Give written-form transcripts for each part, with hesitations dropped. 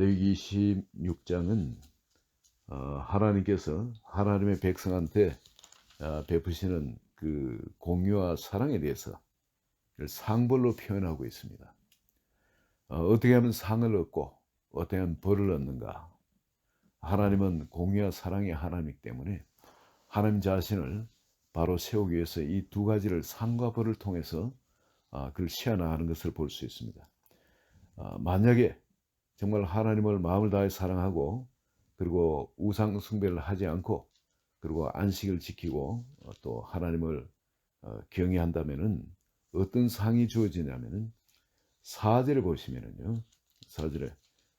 레위기 26장은 하나님께서 하나님의 백성한테 베푸시는 그 공유와 사랑에 대해서 상벌로 표현하고 있습니다. 어떻게 하면 상을 얻고 어떻게 하면 벌을 얻는가? 하나님은 공유와 사랑의 하나님이기 때문에 하나님 자신을 바로 세우기 위해서 이 두 가지를 상과 벌을 통해서 그를 시험하는 것을 볼 수 있습니다. 만약에 정말 하나님을 마음을 다해 사랑하고 그리고 우상 숭배를 하지 않고 그리고 안식을 지키고 또 하나님을 경외한다면은 어떤 상이 주어지냐면은 4절에 보시면은요. 4절에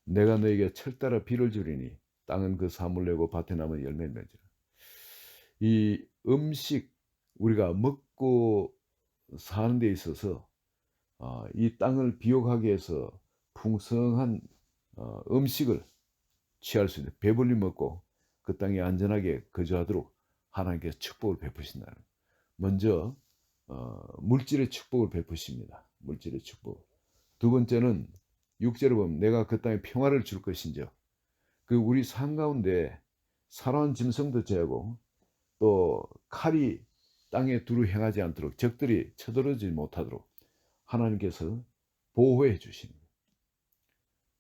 내가 너에게 철따라 비를 주리니 땅은 그 사물 내고 밭에 남은 열매를 맺으라. 이 음식 우리가 먹고 사는 데 있어서 이 땅을 비옥하기 위해서 풍성한 음식을 취할 수 있는 배불리 먹고 그 땅에 안전하게 거주하도록 하나님께서 축복을 베푸신다는, 먼저 물질의 축복을 베푸십니다. 물질의 축복. 두 번째는 6절에 보면 내가 그 땅에 평화를 줄 것인지, 그 우리 삶 가운데 살아온 짐승도 제하고 또 칼이 땅에 두루 행하지 않도록 적들이 쳐들어오지 못하도록 하나님께서 보호해 주시는,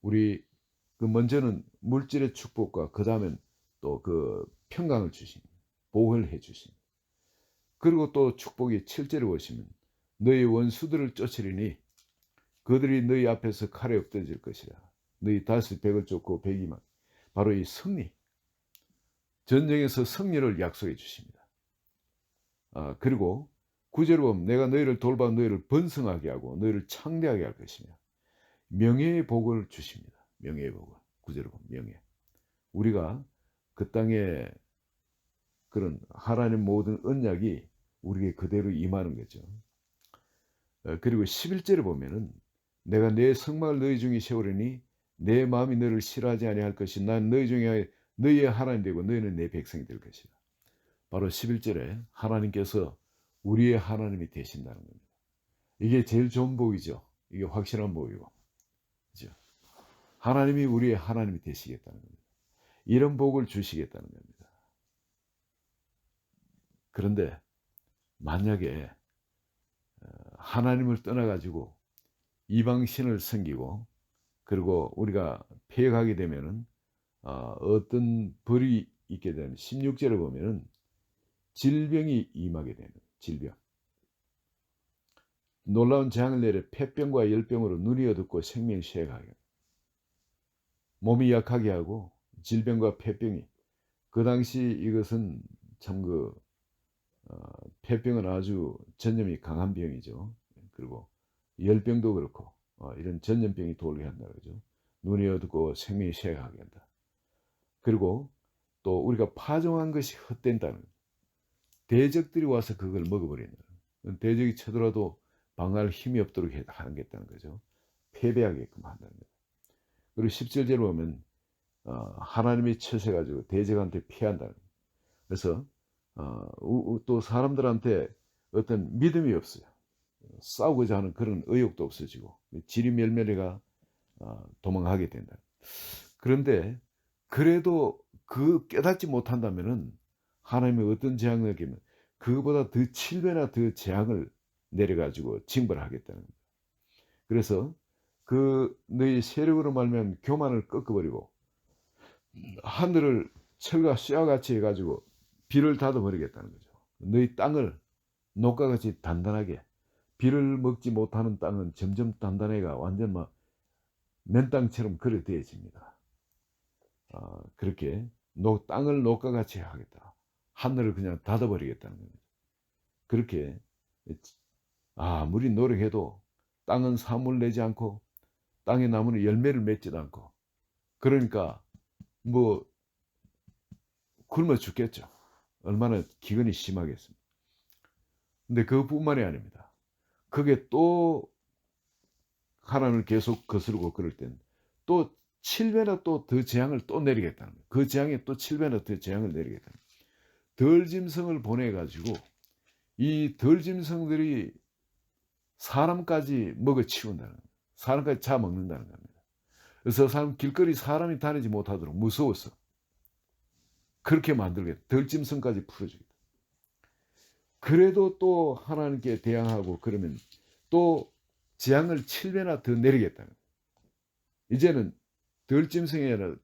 우리 그 먼저는 물질의 축복과 그 다음엔 또 그 평강을 주신, 보호를 해 주신. 그리고 또 축복이 7절에 보시면 너희 원수들을 쫓으리니 그들이 너희 앞에서 칼에 엎드질 것이라. 너희 다시 백을 쫓고 백이만. 바로 이 승리, 전쟁에서 승리를 약속해 주십니다. 그리고 9절에 보면 내가 너희를 돌봐 너희를 번성하게 하고 너희를 창대하게 할 것이며 명예의 복을 주십니다. 명예의 복을. 9절에 보면 명예. 우리가 그 땅에 그런 하나님 모든 언약이 우리에게 그대로 임하는 거죠. 그리고 11절에 보면은 내가 내 성막을 너희 중에 세우리니 내 마음이 너를 싫어하지 아니할 것이 난 너희 중에 너희의 하나님 되고 너희는 내 백성이 될 것이라. 바로 11절에 하나님께서 우리의 하나님이 되신다는 겁니다. 이게 제일 좋은 복이죠. 이게 확실한 복이고, 그렇죠? 하나님이 우리의 하나님이 되시겠다는 겁니다. 이런 복을 주시겠다는 겁니다. 그런데 만약에 하나님을 떠나가지고 이방신을 섬기고 그리고 우리가 폐역하게 되면은 어떤 벌이 있게 되는, 16절에 보면은 질병이 임하게 되는, 질병. 놀라운 재앙을 내려 폐병과 열병으로 눈이 어둡고 생명이 쇠하게, 몸이 약하게 하고 질병과 폐병이, 그 당시 이것은 참 폐병은 아주 전염이 강한 병이죠. 그리고 열병도 그렇고 이런 전염병이 돌게 한다 그러죠. 눈이 어둡고 생명이 쇠하게 한다. 그리고 또 우리가 파종한 것이 헛된다는, 대적들이 와서 그걸 먹어버린다. 대적이 쳐들어도 방어할 힘이 없도록 하겠다는 거죠. 패배하게끔 한다는 거죠. 그리고 17절에 보면 하나님이 처세가지고 대적한테 피한다는 거예요. 그래서 또 사람들한테 어떤 믿음이 없어요. 싸우고자 하는 그런 의욕도 없어지고 지리멸멸해가 도망하게 된다. 그런데 그래도 그 깨닫지 못한다면은 하나님이 어떤 재앙을 내리면 그거보다 더 7배나 더 재앙을 내려가지고 징벌을 하겠다는 거예요. 그래서 그 너희 세력으로 말면 교만을 꺾어버리고 하늘을 철과 쇠와같이 해가지고 비를 닫아버리겠다는 거죠. 너희 땅을 녹과같이 단단하게, 비를 먹지 못하는 땅은 점점 단단해가 완전 막 맨땅처럼 그래 되어집니다. 그렇게 땅을 녹과같이 하겠다. 하늘을 그냥 닫아버리겠다는 겁니다. 그렇게 아무리 노력해도 땅은 사물 내지 않고 땅의 나무는 열매를 맺지도 않고, 그러니까 뭐 굶어 죽겠죠. 얼마나 기근이 심하겠습니까. 근데 그뿐만이 아닙니다. 그게 또 하나님을 계속 거스르고 그럴 땐 또 7배나 또 더 재앙을 또 내리겠다는 거예요. 그 재앙에 또 7배나 더 재앙을 내리겠다는 거예요. 덜짐승을 보내가지고 이 덜짐승들이 사람까지 먹어치운다는 거예요. 사람까지 잡아먹는다는 겁니다. 그래서 사람 길거리 사람이 다니지 못하도록 무서워서 그렇게 만들겠다. 덜짐승까지 풀어주겠다. 그래도 또 하나님께 대항하고 그러면 또 재앙을 7배나 더 내리겠다는 거예요. 이제는 덜짐승이 아니라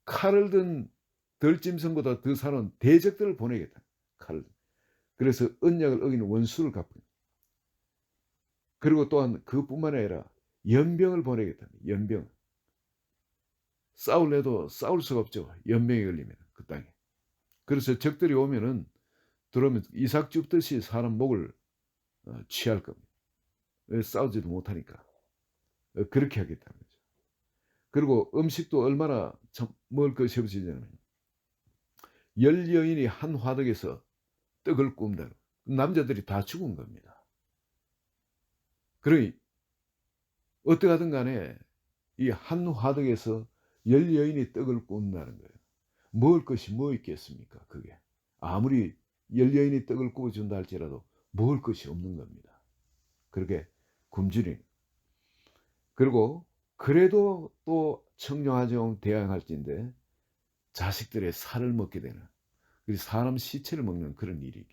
칼을 든 덜짐승보다 더 사나운 대적들을 보내겠다. 칼을. 그래서 언약을 어기는 원수를 갚고, 그리고 또한 그뿐만 아니라 연병을 보내겠다. 연병. 싸울래도 싸울 수가 없죠. 연병이 걸리면 그 땅에. 그래서 적들이 오면은 들어오면 이삭 줍듯이 사람 목을 취할 겁니다. 싸우지도 못하니까. 그렇게 하겠다는 거죠. 그리고 음식도 얼마나 참 먹을 것이 없어지냐면 10여인이 한 화덕에서 떡을 굽는다. 남자들이 다 죽은 겁니다. 그러니 어떻게 하든 간에 이 한 화덕에서 10여인이 떡을 굽는다는 거예요. 먹을 것이 뭐 있겠습니까? 그게 아무리 10여인이 떡을 구워준다 할지라도 먹을 것이 없는 겁니다. 그렇게 굶주린. 그리고 그래도 또 청정하정 대항할진데 자식들의 살을 먹게 되는, 사람 시체를 먹는 그런 일이,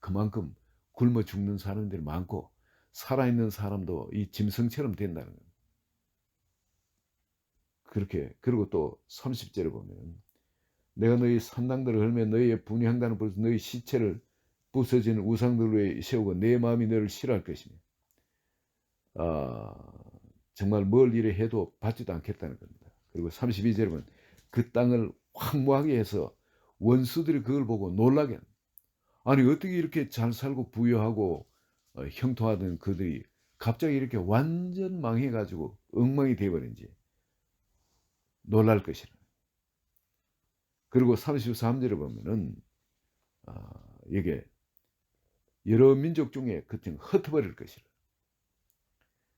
그만큼 굶어 죽는 사람들이 많고 살아있는 사람도 이 짐승처럼 된다는 겁니다. 그렇게. 그리고 또 30절에 보면 내가 너희 산당들을 헐며 너희의 분향단을 부숴서 너희 시체를 부서지는 우상들 위에 세우고 내 마음이 너를 싫어할 것이며, 정말 뭘 이래 해도 받지도 않겠다는 겁니다. 그리고 32절에 보면 그 땅을 황무하게 해서 원수들이 그걸 보고 놀라게, 아니 어떻게 이렇게 잘 살고 부유하고 형통하던 그들이 갑자기 이렇게 완전 망해가지고 엉망이 되어버린지 놀랄 것이라. 그리고 33절에 보면은 이게 여러 민족 중에 그때 흩어버릴 것이라.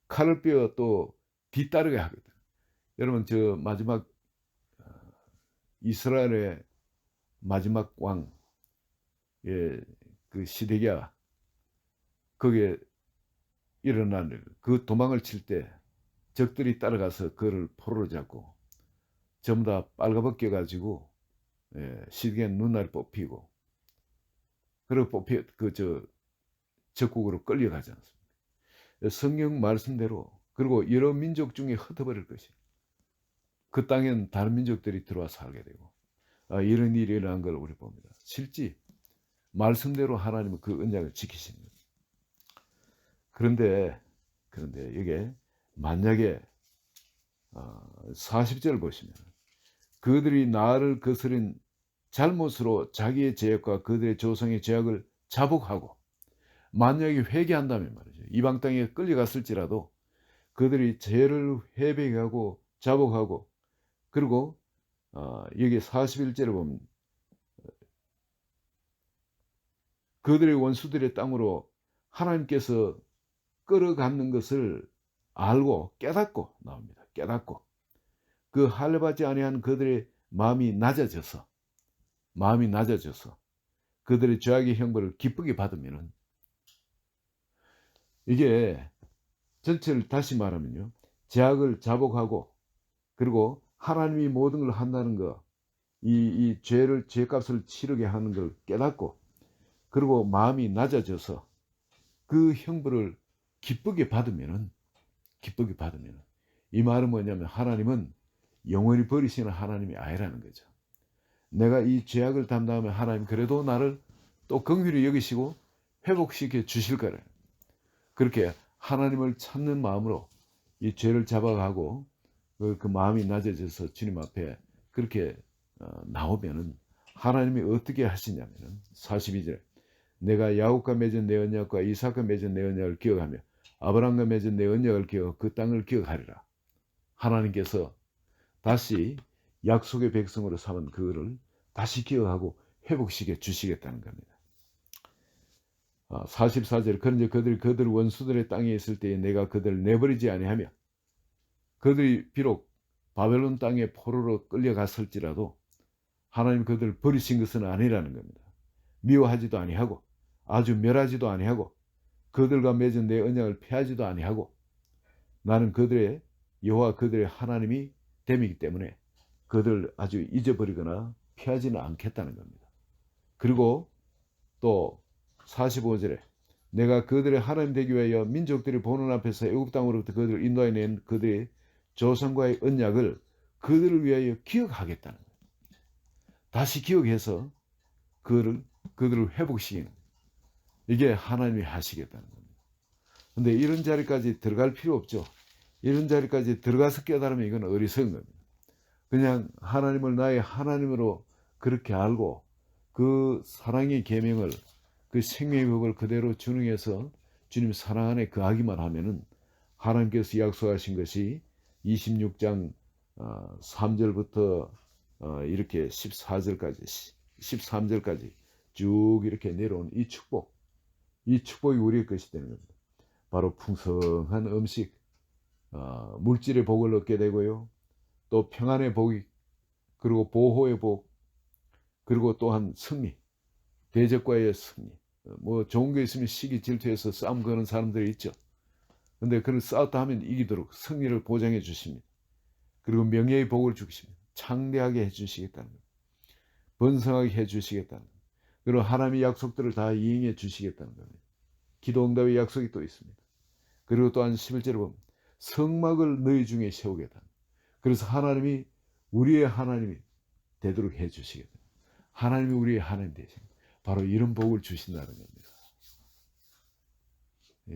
칼을 빼어 또 뒤따르게 하거든. 여러분 저 마지막 이스라엘의 마지막 왕, 그 시드기야, 거기에 일어나는 그 도망을 칠 때 적들이 따라가서 그를 포로로 잡고 전부 다 빨가벗겨 가지고 시드기야 눈알이 뽑히고, 그리고 뽑히 그저 적국으로 끌려가지 않습니까? 성경 말씀대로. 그리고 여러 민족 중에 흩어버릴 것이, 그 땅엔 다른 민족들이 들어와 살게 되고, 이런 일이 일어난 걸 우리 봅니다. 실제 말씀대로 하나님은 그 언약을 지키시는 거예요. 그런데 이게 만약에 40절 보시면 그들이 나를 거스린 잘못으로 자기의 죄악과 그들의 조상의 죄악을 자복하고, 만약에 회개한다면 말이죠. 이방 땅에 끌려갔을지라도 그들이 죄를 회개하고 자복하고, 그리고 여기 41절에 보면 그들의 원수들의 땅으로 하나님께서 끌어가는 것을 알고 깨닫고 나옵니다. 깨닫고 그 할례받지 아니한 그들의 마음이 낮아져서 그들의 죄악의 형벌을 기쁘게 받으면은, 이게 전체를 다시 말하면요, 죄악을 자복하고 그리고 하나님이 모든 걸 한다는 거, 이 죄값을 치르게 하는 걸 깨닫고, 그리고 마음이 낮아져서 그 형벌을 기쁘게 받으면은, 이 말은 뭐냐면 하나님은 영원히 버리시는 하나님이 아니라는 거죠. 내가 이 죄악을 담당하면 하나님 그래도 나를 또 긍휼히 여기시고 회복시켜 주실 거래. 그렇게 하나님을 찾는 마음으로 이 죄를 잡아가고 그 마음이 낮아져서 주님 앞에 그렇게 나오면은 하나님이 어떻게 하시냐면은 42절, 내가 야곱과 맺은 내 언약과 이삭과 맺은 내 언약을 기억하며 아브라함과 맺은 내 언약을 기억하고 그 땅을 기억하리라. 하나님께서 다시 약속의 백성으로 삼은 그거를 다시 기억하고 회복시켜 주시겠다는 겁니다. 44절, 그런데 그들 원수들의 땅에 있을 때에 내가 그들을 내버리지 아니하며, 그들이 비록 바벨론 땅에 포로로 끌려갔을지라도 하나님 그들을 버리신 것은 아니라는 겁니다. 미워하지도 아니하고 아주 멸하지도 아니하고 그들과 맺은 내 언약을 폐하지도 아니하고, 나는 그들의 여호와 그들의 하나님이 됨이기 때문에 그들을 아주 잊어버리거나 피하지는 않겠다는 겁니다. 그리고 또 45절에 내가 그들의 하나님 되기 위하여 민족들이 보는 앞에서 애굽 땅으로부터 그들을 인도해 낸 그들의 조상과의 언약을 그들을 위하여 기억하겠다는 거예요. 다시 기억해서 그들을 회복시키는 거예요. 이게 하나님이 하시겠다는 겁니다. 근데 이런 자리까지 들어갈 필요 없죠. 이런 자리까지 들어가서 깨달으면 이건 어리석은 겁니다. 그냥 하나님을 나의 하나님으로 그렇게 알고 그 사랑의 계명을, 그 생명의 법을 그대로 준행해서 주님 사랑 안에 거하기만 하면은 하나님께서 약속하신 것이 26장 3절부터 이렇게 14절까지 13절까지 쭉 이렇게 내려온 이 축복이 우리의 것이 되는 겁니다. 바로 풍성한 음식, 물질의 복을 얻게 되고요. 또 평안의 복이, 그리고 보호의 복, 그리고 또한 승리, 대적과의 승리. 뭐 좋은 게 있으면 시기 질투해서 싸움 거는 사람들이 있죠. 근데 그를 싸웠다 하면 이기도록 승리를 보장해 주십니다. 그리고 명예의 복을 주십니다. 창대하게 해주시겠다는 겁니다. 번성하게 해주시겠다는 겁니다. 그리고 하나님의 약속들을 다 이행해 주시겠다는 겁니다. 기도 응답의 약속이 또 있습니다. 그리고 또한 11절에 보면 성막을 너희 중에 세우겠다. 그래서 하나님이 우리의 하나님이 되도록 해주시겠다. 하나님이 우리의 하나님 되십니다. 바로 이런 복을 주신다는 겁니다.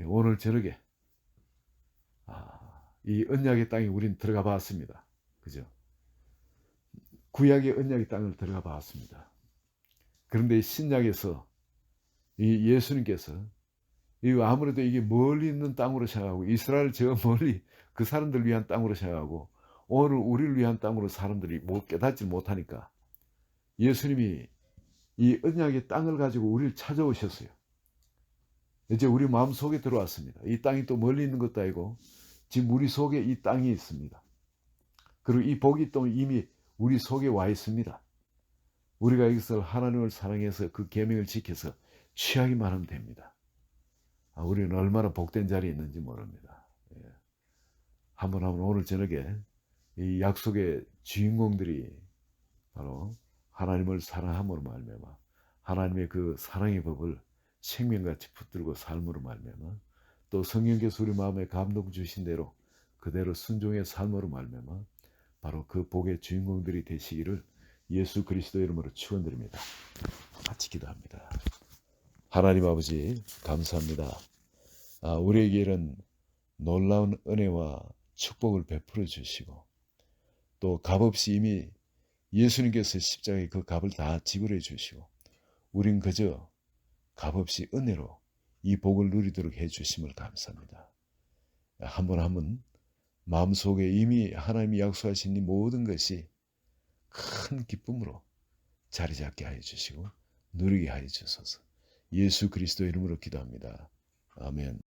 오늘 저녁에 이 언약의 땅에 우린 들어가 봤습니다. 그죠? 구약의 언약의 땅을 들어가 봤습니다. 그런데 신약에서 이 예수님께서 아무래도 이게 멀리 있는 땅으로 생각하고 이스라엘 저 멀리 그 사람들 위한 땅으로 생각하고 오늘 우리를 위한 땅으로 사람들이 깨닫지 못하니까 예수님이 이 언약의 땅을 가지고 우리를 찾아오셨어요. 이제 우리 마음속에 들어왔습니다. 이 땅이 또 멀리 있는 것도 아니고 지금 우리 속에 이 땅이 있습니다. 그리고 이 복이 또 이미 우리 속에 와 있습니다. 우리가 이것을 하나님을 사랑해서 그 계명을 지켜서 취하기만 하면 됩니다. 우리는 얼마나 복된 자리에 있는지 모릅니다. 한번 오늘 저녁에 이 약속의 주인공들이 바로 하나님을 사랑함으로 말미암아 하나님의 그 사랑의 법을 생명같이 붙들고 삶으로 말미암아 또 성령께서 우리 마음에 감동 주신 대로 그대로 순종의 삶으로 말미암아 바로 그 복의 주인공들이 되시기를 예수 그리스도 이름으로 축원드립니다. 같이 기도합니다. 하나님 아버지 감사합니다. 우리에게 이런 놀라운 은혜와 축복을 베풀어 주시고 또 값없이 이미 예수님께서 십자가에 그 값을 다 지불해 주시고 우린 그저 값없이 은혜로 이 복을 누리도록 해 주심을 감사합니다. 한 번 한 번 마음속에 이미 하나님이 약속하신 이 모든 것이 큰 기쁨으로 자리 잡게 하여 주시고 누리게 하여 주소서. 예수 그리스도 이름으로 기도합니다. 아멘.